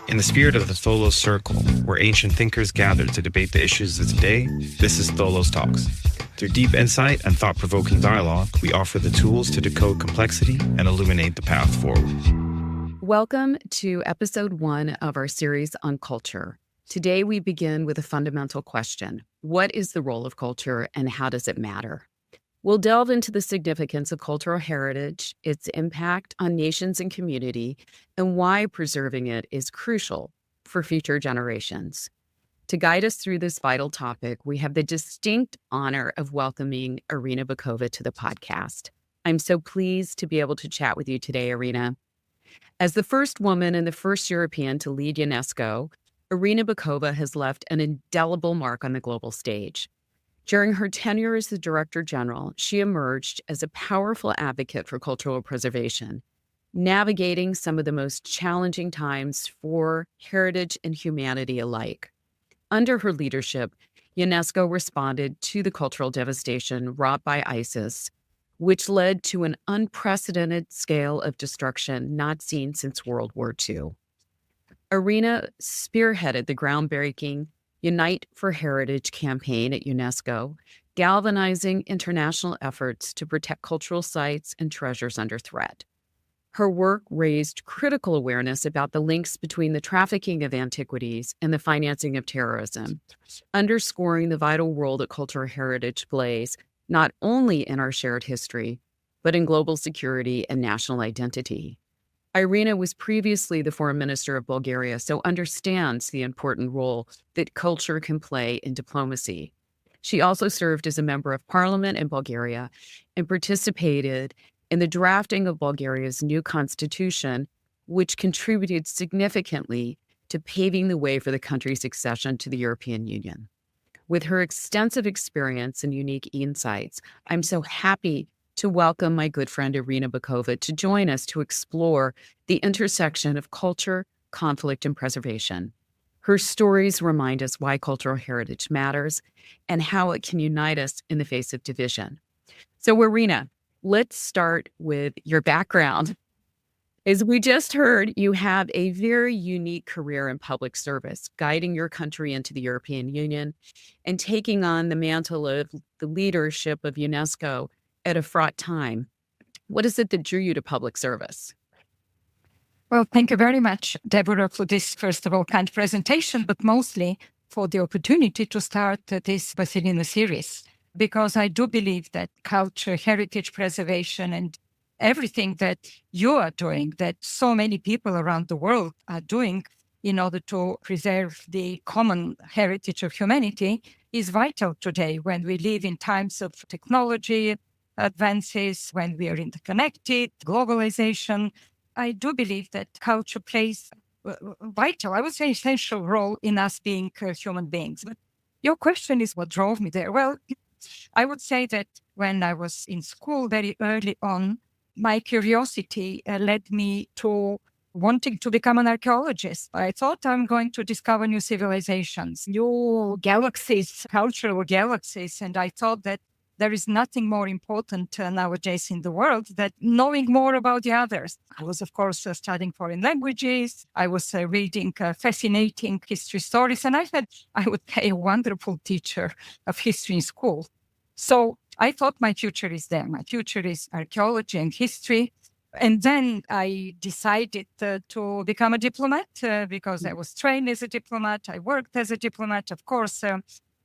In the spirit of the Tholos Circle, where ancient thinkers gathered to debate the issues of today, this is Tholos Talks. Through deep insight and thought-provoking dialogue, we offer the tools to decode complexity and illuminate the path forward. Welcome to episode 1 of our series on culture. Today we begin with a fundamental question. What is the role of culture and how does it matter? We'll delve into the significance of cultural heritage, its impact on nations and community, and why preserving it is crucial for future generations. To guide us through this vital topic, we have the distinct honor of welcoming Irina Bokova to the podcast. I'm so pleased to be able to chat with you today, Irina. As the first woman and the first European to lead UNESCO, Irina Bokova has left an indelible mark on the global stage. During her tenure as the Director General, she emerged as a powerful advocate for cultural preservation, navigating some of the most challenging times for heritage and humanity alike. Under her leadership, UNESCO responded to the cultural devastation wrought by ISIS, which led to an unprecedented scale of destruction not seen since World War II. Irina spearheaded the groundbreaking Unite for Heritage campaign at UNESCO, galvanizing international efforts to protect cultural sites and treasures under threat. Her work raised critical awareness about the links between the trafficking of antiquities and the financing of terrorism, underscoring the vital role that cultural heritage plays not only in our shared history, but in global security and national identity. Irina was previously the foreign minister of Bulgaria, so understands the important role that culture can play in diplomacy. She also served as a member of parliament in Bulgaria and participated in the drafting of Bulgaria's new constitution, which contributed significantly to paving the way for the country's accession to the European Union. With her extensive experience and unique insights, I'm so happy to welcome my good friend Irina Bokova to join us to explore the intersection of culture, conflict, and preservation. Her stories remind us why cultural heritage matters and how it can unite us in the face of division. So, Irina, let's start with your background. As we just heard, you have a very unique career in public service, guiding your country into the European Union and taking on the mantle of the leadership of UNESCO at a fraught time. What is it that drew you to public service? Well, thank you very much, Deborah, for this, first of all, kind presentation, but mostly for the opportunity to start this Basilinna series, because I do believe that culture, heritage preservation, and everything that you are doing, that so many people around the world are doing in order to preserve the common heritage of humanity is vital today when we live in times of technology advances, when we are interconnected, globalization. I do believe that culture plays a vital, I would say essential role in us being human beings. But your question is what drove me there. Well, I would say that when I was in school very early on, my curiosity led me to wanting to become an archaeologist. I thought I'm going to discover new civilizations, new galaxies, cultural galaxies, and I thought that there is nothing more important nowadays in the world than knowing more about the others. I was, of course, studying foreign languages. I was reading fascinating history stories, and I had, I would say, a wonderful teacher of history in school. So I thought my future is there. My future is archaeology and history. And then I decided to become a diplomat because I was trained as a diplomat. I worked as a diplomat, of course.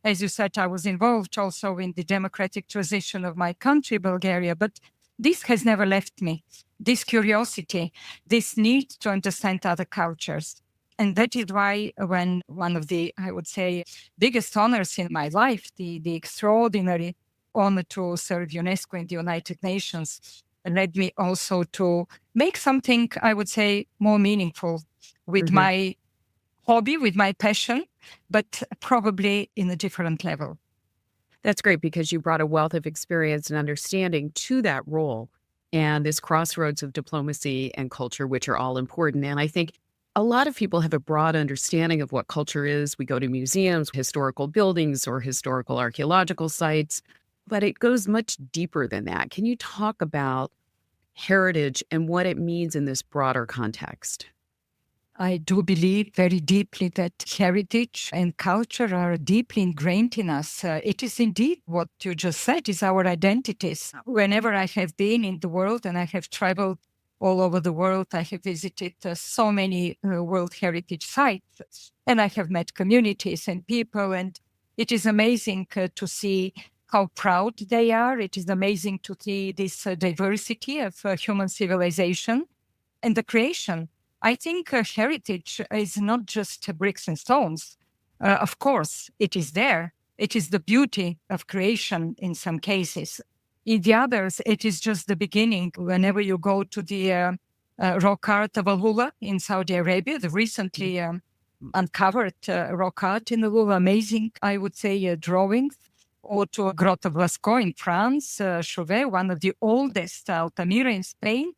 As you said, I was involved also in the democratic transition of my country, Bulgaria, but this has never left me. This curiosity, this need to understand other cultures. And that is why when one of the, I would say, biggest honors in my life, the extraordinary honor to serve UNESCO in the United Nations, led me also to make something, I would say, more meaningful with my hobby, with my passion, but probably in a different level. That's great because you brought a wealth of experience and understanding to that role and this crossroads of diplomacy and culture, which are all important. And I think a lot of people have a broad understanding of what culture is. We go to museums, historical buildings, or historical archaeological sites, but it goes much deeper than that. Can you talk about heritage and what it means in this broader context? I do believe very deeply that heritage and culture are deeply ingrained in us. It is indeed what you just said is our identities. Whenever I have been in the world and I have traveled all over the world, I have visited so many World Heritage sites, and I have met communities and people, and it is amazing to see how proud they are. It is amazing to see this diversity of human civilization and the creation. I think heritage is not just bricks and stones. Of course, it is there. It is the beauty of creation in some cases. In the others, it is just the beginning. Whenever you go to the rock art of Al-Hula in Saudi Arabia, the recently uncovered rock art in Al-Hula, amazing, I would say, drawings, or to a Grotto of Lascaux in France, Chauvet, one of the oldest, Altamira in Spain,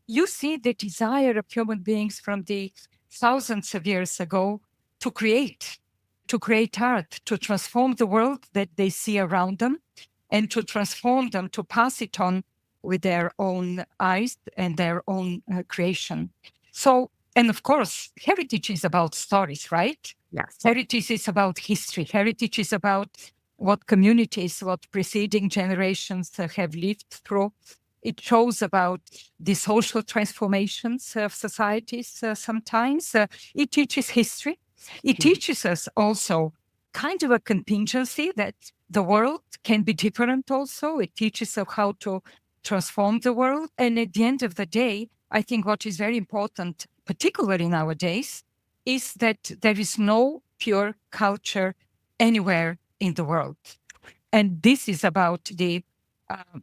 you see the desire of human beings from the thousands of years ago to create art, to transform the world that they see around them, and to transform them, to pass it on with their own eyes and their own creation. So, and of course, heritage is about stories, right? Yes. Heritage is about history. Heritage is about what communities, what preceding generations have lived through. It shows about the social transformations of societies sometimes. It teaches history. It teaches us also kind of a contingency that the world can be different also. It teaches us how to transform the world. And at the end of the day, I think what is very important, particularly nowadays, is that there is no pure culture anywhere in the world. And this is about the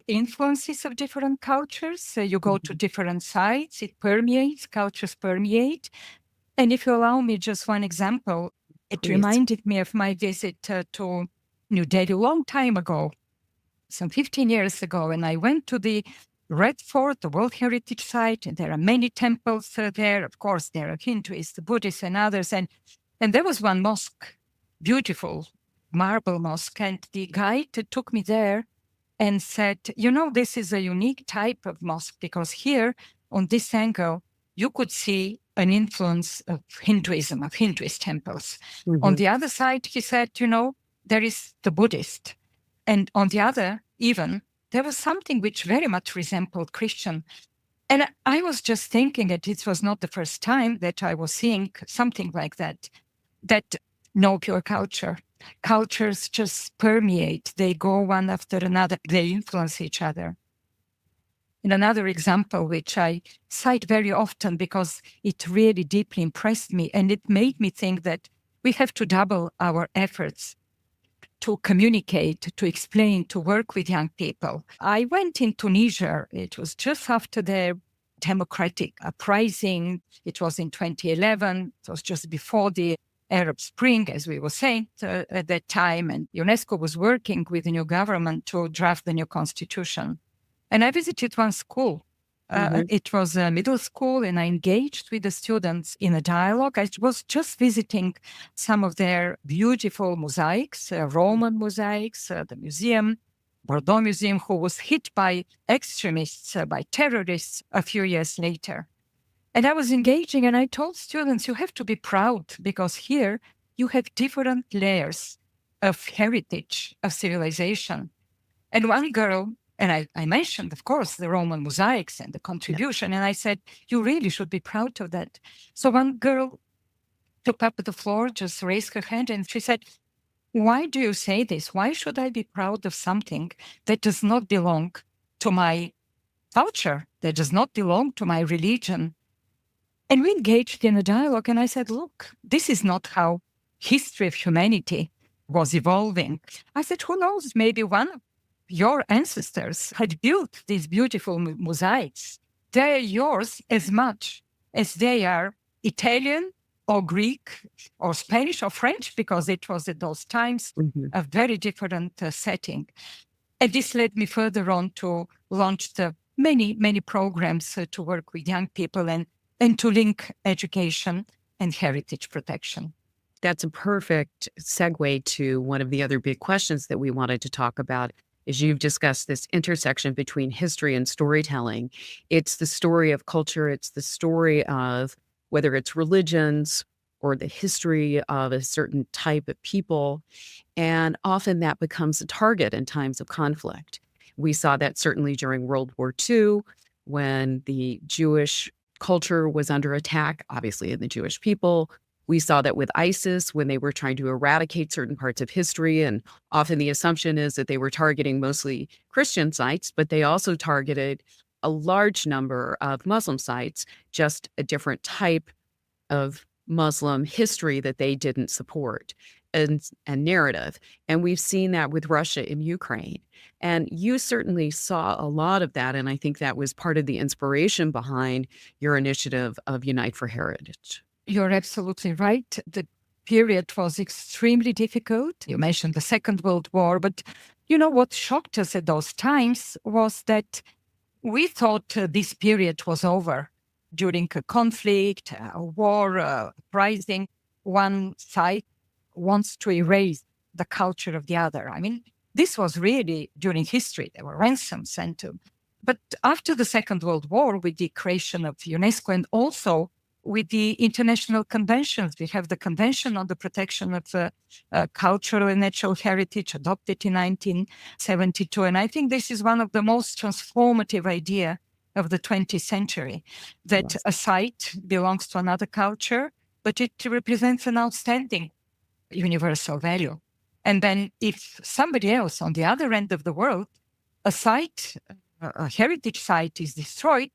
influences of different cultures. You go to different sites, it permeates, cultures permeate. And if you allow me just one example, it Please. reminded me of my visit to New Delhi a long time ago, some 15 years ago, and I went to the Red Fort, the World Heritage Site, and there are many temples there. Of course, there are Hindus, Buddhists, and others. And there was one mosque, beautiful marble mosque, and the guide took me there and said, you know, this is a unique type of mosque because here on this angle, you could see an influence of Hinduism, of Hinduist temples. Mm-hmm. On the other side, he said, you know, there is the Buddhist. And on the other, even, there was something which very much resembled Christian. And I was just thinking that it was not the first time that I was seeing something like that, that no pure culture. Cultures just permeate. They go one after another. They influence each other. And another example, which I cite very often because it really deeply impressed me, and it made me think that we have to double our efforts to communicate, to explain, to work with young people. I went in Tunisia. It was just after the democratic uprising. It was in 2011. It was just before the Arab Spring, as we were saying at that time, and UNESCO was working with the new government to draft the new constitution. And I visited one school. It was a middle school, and I engaged with the students in a dialogue. I was just visiting some of their beautiful mosaics, Roman mosaics, the museum, Bordeaux Museum, who was hit by extremists, by terrorists a few years later. And I was engaging, and I told students, you have to be proud because here you have different layers of heritage, of civilization. And one girl, and I mentioned, of course, the Roman mosaics and the contribution, and I said, you really should be proud of that. So one girl took up the floor, just raised her hand, and she said, why do you say this? Why should I be proud of something that does not belong to my culture, that does not belong to my religion? And we engaged in a dialogue, and I said, look, this is not how history of humanity was evolving. I said, who knows, maybe one of your ancestors had built these beautiful mosaics. They are yours as much as they are Italian or Greek or Spanish or French, because it was at those times a very different setting. And this led me further on to launch the many programs to work with young people and to link education and heritage protection. That's a perfect segue to one of the other big questions that we wanted to talk about. As you've discussed this intersection between history and storytelling, it's the story of culture. It's the story of whether it's religions or the history of a certain type of people. And often that becomes a target in times of conflict. We saw that certainly during World War II, when the Jewish culture was under attack, obviously, in the Jewish people. We saw that with ISIS when they were trying to eradicate certain parts of history. And often the assumption is that they were targeting mostly Christian sites, but they also targeted a large number of Muslim sites, just a different type of Muslim history that they didn't support and narrative. And we've seen that with Russia in Ukraine. And you certainly saw a lot of that. And I think that was part of the inspiration behind your initiative of Unite for Heritage. You're absolutely right. The period was extremely difficult. You mentioned the Second World War, but what shocked us at those times was that we thought this period was over. During a conflict, a war, uprising, one side wants to erase the culture of the other. I mean, this was really during history. There were ransoms sent to. But after the Second World War, with the creation of UNESCO and also with the international conventions, we have the Convention on the Protection of Cultural and Natural Heritage adopted in 1972. And I think this is one of the most transformative ideas of the 20th century, that Yes. a site belongs to another culture, but it represents an outstanding universal value. And then if somebody else on the other end of the world, a site, a heritage site is destroyed,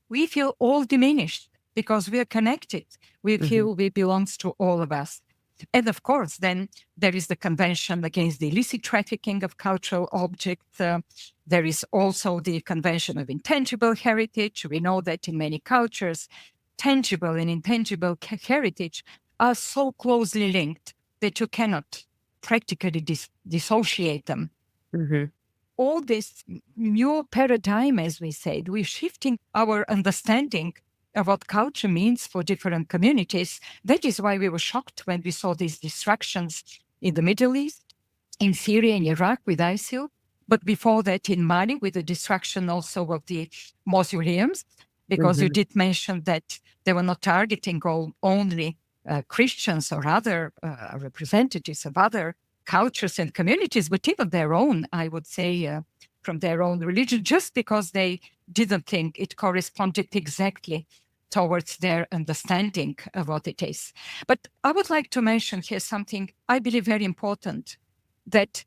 we feel all diminished because we are connected. We feel we belongs to all of us. And of course, then there is the Convention against the illicit trafficking of cultural objects. There is also the Convention of Intangible Heritage. We know that in many cultures, tangible and intangible heritage are so closely linked that you cannot practically dissociate them. Mm-hmm. All this new paradigm, as we said, we're shifting our understanding of what culture means for different communities. That is why we were shocked when we saw these destructions in the Middle East, in Syria and Iraq with ISIL, but before that in Mali with the destruction also of the mausoleums, because you did mention that they were not targeting only Christians or other representatives of other cultures and communities, but even their own, I would say, from their own religion, just because they didn't think it corresponded exactly towards their understanding of what it is. But I would like to mention here something I believe very important, that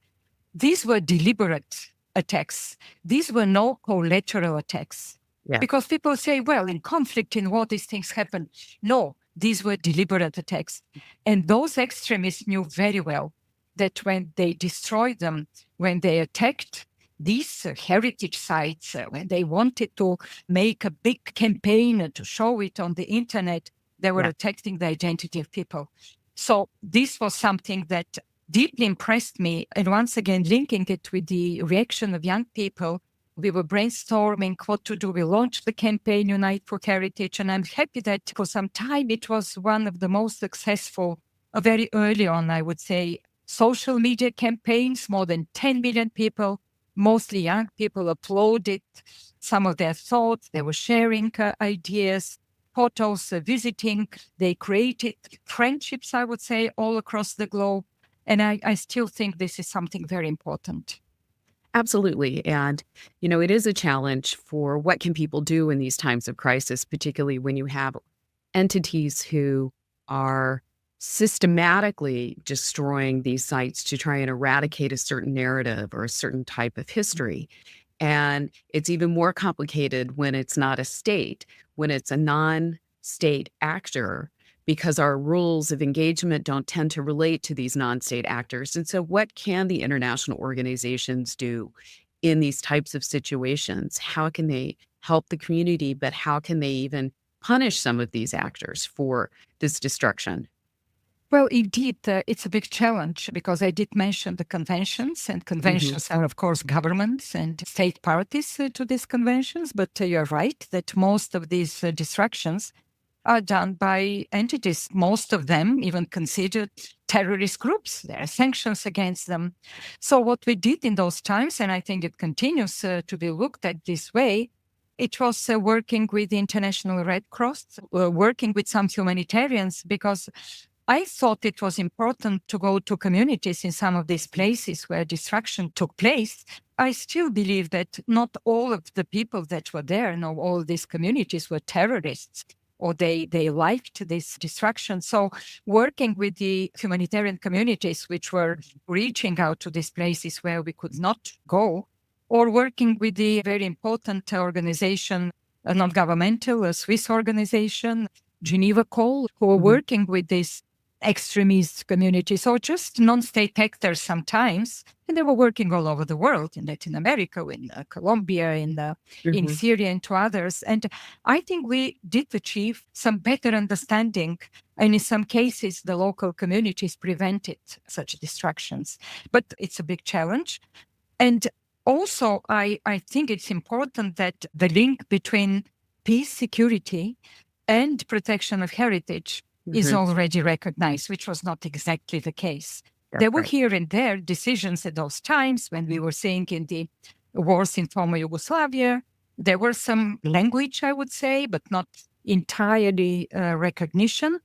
these were deliberate attacks. These were no collateral attacks. Yeah. Because people say, well, in conflict, in war, these things happen. No, these were deliberate attacks. And those extremists knew very well that when they destroyed them, when they attacked these heritage sites, when they wanted to make a big campaign to show it on the internet, they were attacking the identity of people. So this was something that deeply impressed me. And once again, linking it with the reaction of young people, we were brainstorming what to do. We launched the campaign Unite for Heritage. And I'm happy that for some time it was one of the most successful, very early on, I would say, social media campaigns. More than 10 million people, mostly young people, uploaded some of their thoughts. They were sharing ideas, photos, visiting. They created friendships, I would say, all across the globe. And I still think this is something very important. Absolutely. And, it is a challenge for what can people do in these times of crisis, particularly when you have entities who are systematically destroying these sites to try and eradicate a certain narrative or a certain type of history. And it's even more complicated when it's not a state, when it's a non-state actor, because our rules of engagement don't tend to relate to these non-state actors. And so what can the international organizations do in these types of situations? How can they help the community, but how can they even punish some of these actors for this destruction? Well, indeed, it's a big challenge because I did mention the conventions, and conventions are, of course, governments and state parties to these conventions. But you're right that most of these destructions are done by entities, most of them even considered terrorist groups. There are sanctions against them. So what we did in those times, and I think it continues to be looked at this way, It was working with the International Red Cross, working with some humanitarians, because I thought it was important to go to communities in some of these places where destruction took place. I still believe that not all of the people that were there, no, all these communities were terrorists, or they liked this destruction. So working with the humanitarian communities, which were reaching out to these places where we could not go, or working with the very important organization, a non-governmental, a Swiss organization, Geneva Call, who are working with these extremist communities, or just non-state actors sometimes. And they were working all over the world, in Latin America, in Colombia, in Syria, and to others. And I think we did achieve some better understanding. And in some cases, the local communities prevented such destructions. But it's a big challenge. And also, I think it's important that the link between peace, security, and protection of heritage is already recognized, which was not exactly the case. There were here and there decisions at those times when we were seeing in the wars in former Yugoslavia. There were some language, I would say, but not entirely recognition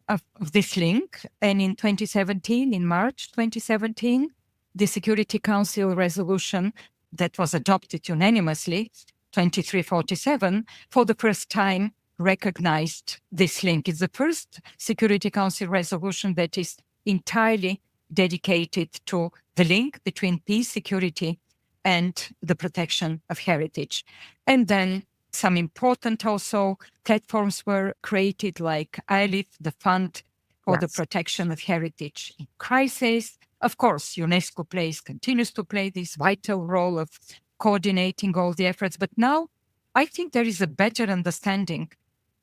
of this link. And in 2017, in March 2017, the Security Council resolution that was adopted unanimously, 2347, for the first time recognized this link. It's the first Security Council resolution that is entirely dedicated to the link between peace, security, and the protection of heritage. And then some important also platforms were created, like ILIF, the Fund for the Protection of Heritage in Crisis. Of course, UNESCO continues to play this vital role of coordinating all the efforts. But now I think there is a better understanding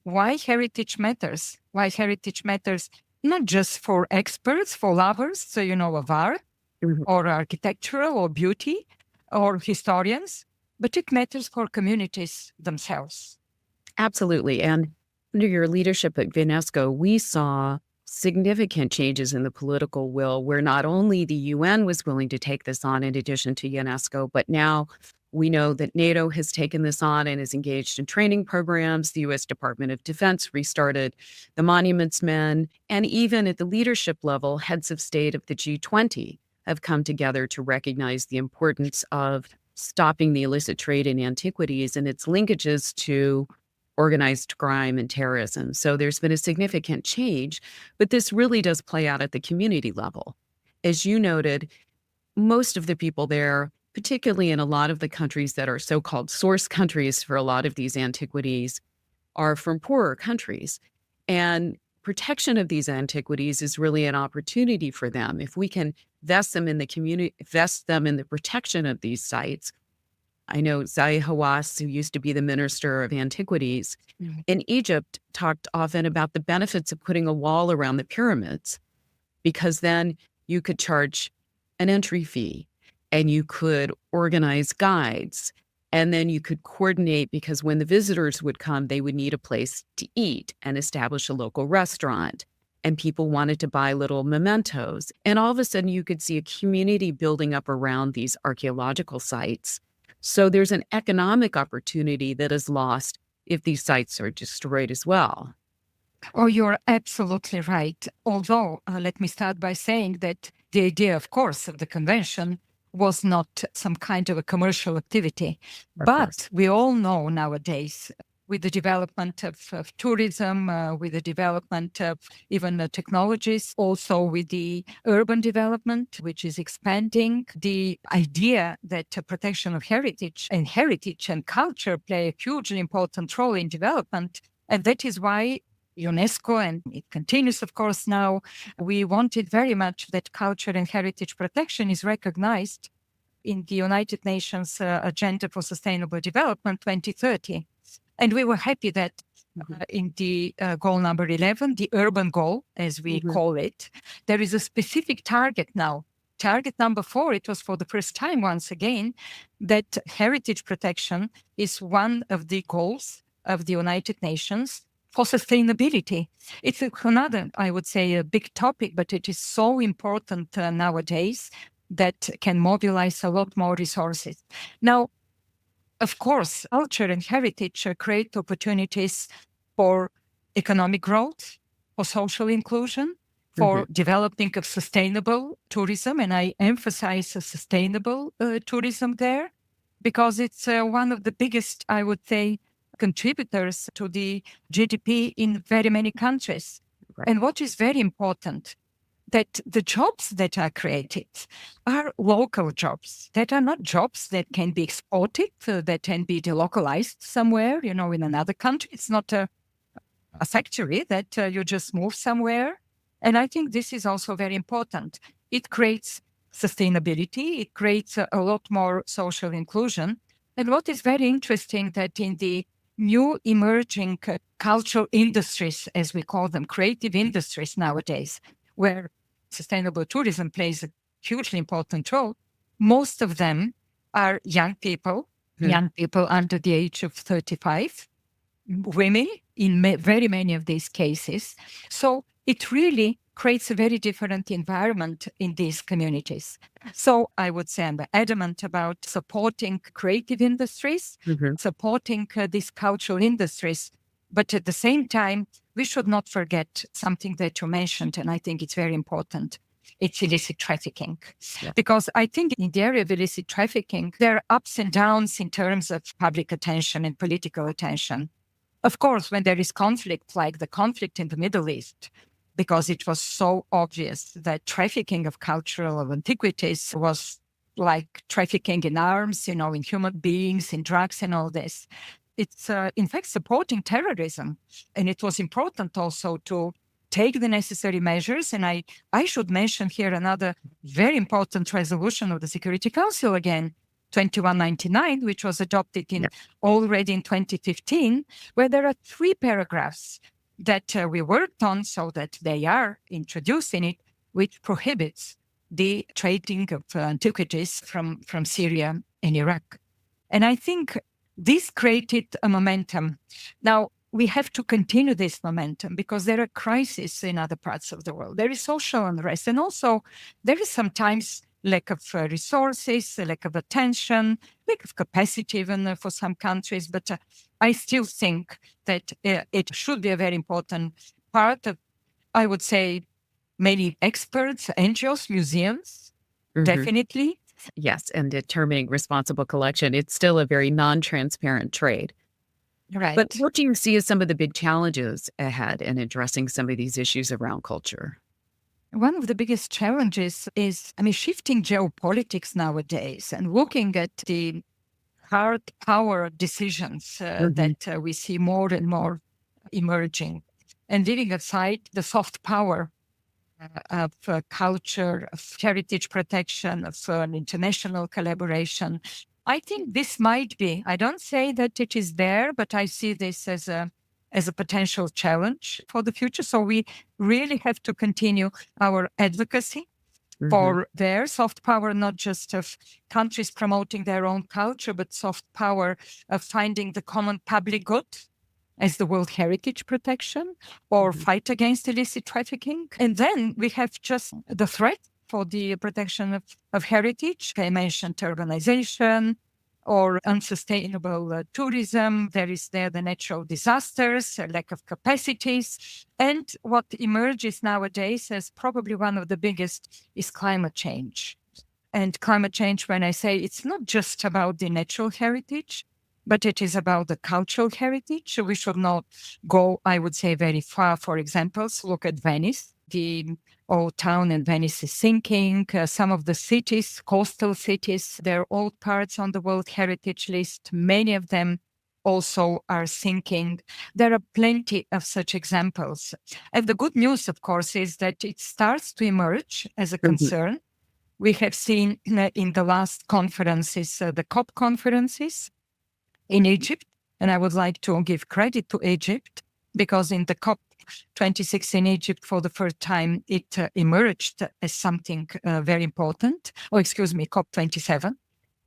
why heritage matters not just for experts, for lovers, so of art or architectural or beauty or historians, but it matters for communities themselves. Absolutely. And under your leadership at UNESCO, we saw significant changes in the political will, where not only the UN was willing to take this on in addition to UNESCO, but now we know that NATO has taken this on and is engaged in training programs. The U.S. Department of Defense restarted the Monuments Men, and even at the leadership level, heads of state of the G20 have come together to recognize the importance of stopping the illicit trade in antiquities and its linkages to organized crime and terrorism. So there's been a significant change, but this really does play out at the community level. As you noted, most of the people there, particularly in a lot of the countries that are so-called source countries for a lot of these antiquities, are from poorer countries. And protection of these antiquities is really an opportunity for them. If we can vest them in the community, vest them in the protection of these sites. I know Zahi Hawass, who used to be the Minister of Antiquities in Egypt, talked often about the benefits of putting a wall around the pyramids, because then you could charge an entry fee and you could organize guides, and then you could coordinate, because when the visitors would come, they would need a place to eat and establish a local restaurant. And people wanted to buy little mementos. And all of a sudden you could see a community building up around these archaeological sites. So there's an economic opportunity that is lost if these sites are destroyed as well. Oh, you're absolutely right. Although, let me start by saying that the idea, of course, of the convention was not some kind of a commercial activity. But we all know nowadays, with the development of tourism, with the development of even technologies, also with the urban development, which is expanding, the idea that protection of heritage and culture play a hugely important role in development. And that is why UNESCO, and it continues, of course, now, we wanted very much that culture and heritage protection is recognized in the United Nations Agenda for Sustainable Development 2030. And we were happy that in the goal number 11, the urban goal, as we call it, there is a specific target now. Target number 4, it was for the first time, once again, that heritage protection is one of the goals of the United Nations for sustainability. It's another, I would say, a big topic, but it is so important nowadays that can mobilize a lot more resources. Now, of course, culture and heritage create opportunities for economic growth, for social inclusion, for developing of sustainable tourism. And I emphasize sustainable tourism there because it's one of the biggest, I would say, contributors to the GDP in very many countries. Right. And what is very important, that the jobs that are created are local jobs, that are not jobs that can be exported, that can be delocalized somewhere, in another country. It's not a factory that you just move somewhere. And I think this is also very important. It creates sustainability. It creates a lot more social inclusion. And what is very interesting that in the new emerging cultural industries, as we call them, creative industries nowadays, where sustainable tourism plays a hugely important role, most of them are young people under the age of 35, women in very many of these cases. So it really creates a very different environment in these communities. So I would say I'm adamant about supporting creative industries, supporting these cultural industries. But at the same time, we should not forget something that you mentioned, and I think it's very important. It's illicit trafficking. Yeah. Because I think in the area of illicit trafficking, there are ups and downs in terms of public attention and political attention. Of course, when there is conflict, like the conflict in the Middle East, because it was so obvious that trafficking of cultural antiquities was like trafficking in arms, in human beings, in drugs and all this. It's in fact supporting terrorism. And it was important also to take the necessary measures. And I should mention here another very important resolution of the Security Council again, 2199, which was adopted already in 2015, where there are 3 paragraphs that we worked on so that they are introduced in it, which prohibits the trading of antiquities from Syria and Iraq. And I think this created a momentum. Now, we have to continue this momentum because there are crises in other parts of the world. There is social unrest, and also there is sometimes lack of resources, lack of attention, lack of capacity even for some countries. But I still think that it should be a very important part of, I would say, many experts, NGOs, museums, definitely. Yes, and determining responsible collection, it's still a very non-transparent trade. Right. But what do you see as some of the big challenges ahead in addressing some of these issues around culture? One of the biggest challenges is, shifting geopolitics nowadays and looking at the hard power decisions that we see more and more emerging, and leaving aside the soft power of culture, of heritage protection, of international collaboration. I think this might be, I don't say that it is there, but I see this as a potential challenge for the future. So we really have to continue our advocacy for their soft power, not just of countries promoting their own culture, but soft power of finding the common public good as the World Heritage Protection or fight against illicit trafficking. And then we have just the threat for the protection of heritage. I mentioned urbanization or unsustainable tourism. There is the natural disasters, a lack of capacities. And what emerges nowadays as probably one of the biggest is climate change. And climate change, when I say it's not just about the natural heritage, but it is about the cultural heritage. We should not go, I would say, very far. For example, look at Venice. The old town in Venice is sinking. Some of the cities, coastal cities, they're old parts on the World Heritage List. Many of them also are sinking. There are plenty of such examples. And the good news, of course, is that it starts to emerge as a concern. We have seen in the last conferences, the COP conferences in Egypt, and I would like to give credit to Egypt because in the COP26 in Egypt, for the first time, it emerged as something very important. COP27.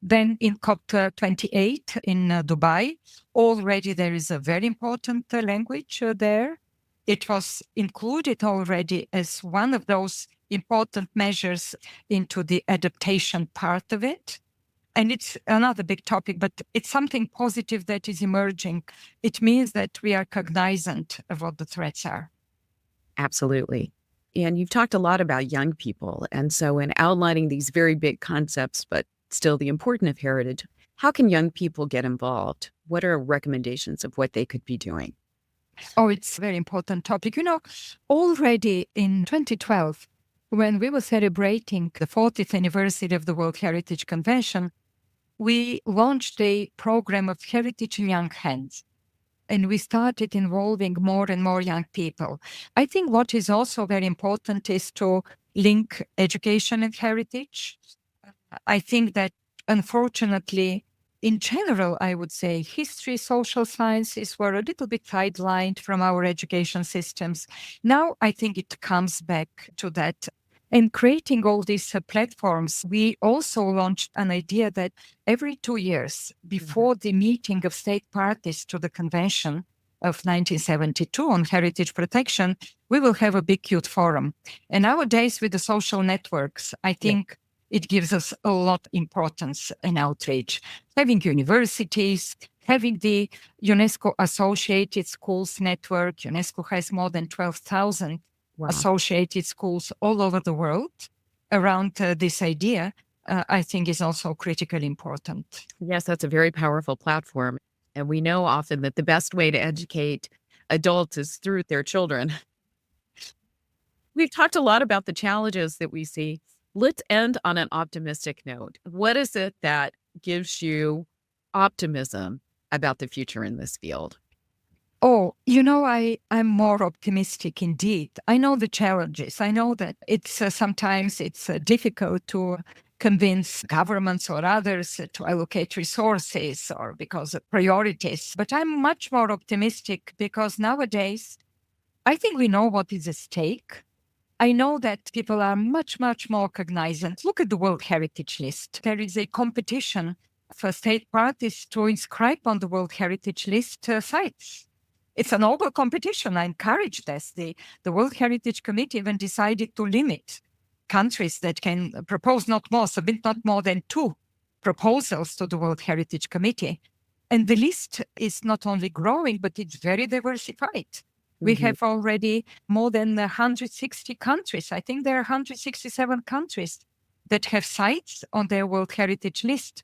Then in COP28 in Dubai, already there is a very important language there. It was included already as one of those important measures into the adaptation part of it. And it's another big topic, but it's something positive that is emerging. It means that we are cognizant of what the threats are. Absolutely. And you've talked a lot about young people. And so in outlining these very big concepts, but still the importance of heritage, how can young people get involved? What are recommendations of what they could be doing? Oh, it's a very important topic. Already in 2012, when we were celebrating the 40th anniversary of the World Heritage Convention, we launched a program of Heritage in Young Hands. And we started involving more and more young people. I think what is also very important is to link education and heritage. I think that, unfortunately, in general, I would say history, social sciences were a little bit sidelined from our education systems. Now, I think it comes back to that. And creating all these platforms, we also launched an idea that every 2 years before the meeting of state parties to the convention of 1972 on heritage protection, we will have a big youth forum. And nowadays with the social networks, I think it gives us a lot of importance and outreach. Having universities, having the UNESCO Associated Schools Network. UNESCO has more than 12,000 associated schools all over the world around this idea, I think is also critically important. Yes, that's a very powerful platform. And we know often that the best way to educate adults is through their children. We've talked a lot about the challenges that we see. Let's end on an optimistic note. What is it that gives you optimism about the future in this field? Oh, I'm more optimistic indeed. I know the challenges. I know that sometimes it's difficult to convince governments or others to allocate resources or because of priorities. But I'm much more optimistic because nowadays, I think we know what is at stake. I know that people are much, much more cognizant. Look at the World Heritage List. There is a competition for state parties to inscribe on the World Heritage List sites. It's an open competition. I encourage this. The World Heritage Committee even decided to limit countries that can submit not more than 2 proposals to the World Heritage Committee. And the list is not only growing, but it's very diversified. We have already more than 160 countries. I think there are 167 countries that have sites on their World Heritage List.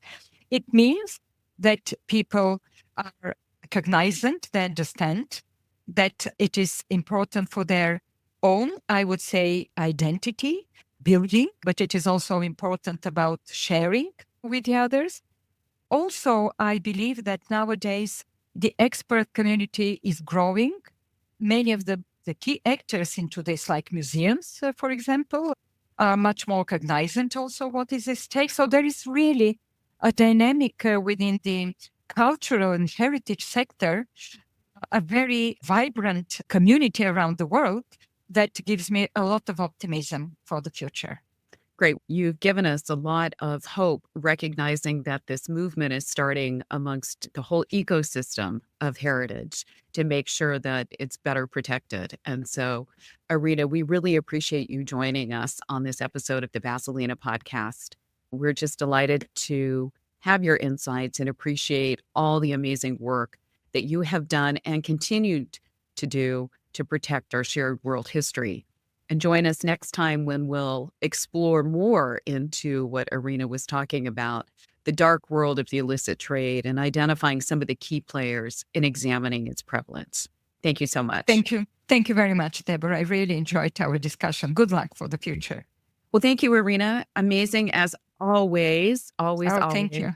It means that people are cognizant, they understand that it is important for their own, I would say, identity building, but it is also important about sharing with the others. Also, I believe that nowadays the expert community is growing. Many of the key actors into this, like museums, for example, are much more cognizant also what is at stake. So there is really a dynamic within the cultural and heritage sector, a very vibrant community around the world that gives me a lot of optimism for the future. Great. You've given us a lot of hope, recognizing that this movement is starting amongst the whole ecosystem of heritage to make sure that it's better protected. And so, Irina, we really appreciate you joining us on this episode of the Basilinna podcast. We're just delighted to have your insights and appreciate all the amazing work that you have done and continued to do to protect our shared world history. And join us next time when we'll explore more into what Irina was talking about, the dark world of the illicit trade and identifying some of the key players in examining its prevalence. Thank you so much. Thank you. Thank you very much, Deborah. I really enjoyed our discussion. Good luck for the future. Well, thank you, Irina. Amazing as always. Always. Thank you.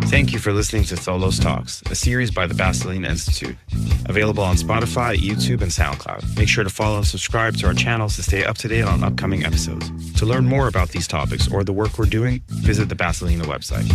Thank you for listening to Tholos Talks, a series by the Basilinna Institute. Available on Spotify, YouTube, and SoundCloud. Make sure to follow and subscribe to our channels to stay up to date on upcoming episodes. To learn more about these topics or the work we're doing, visit the Basilinna website.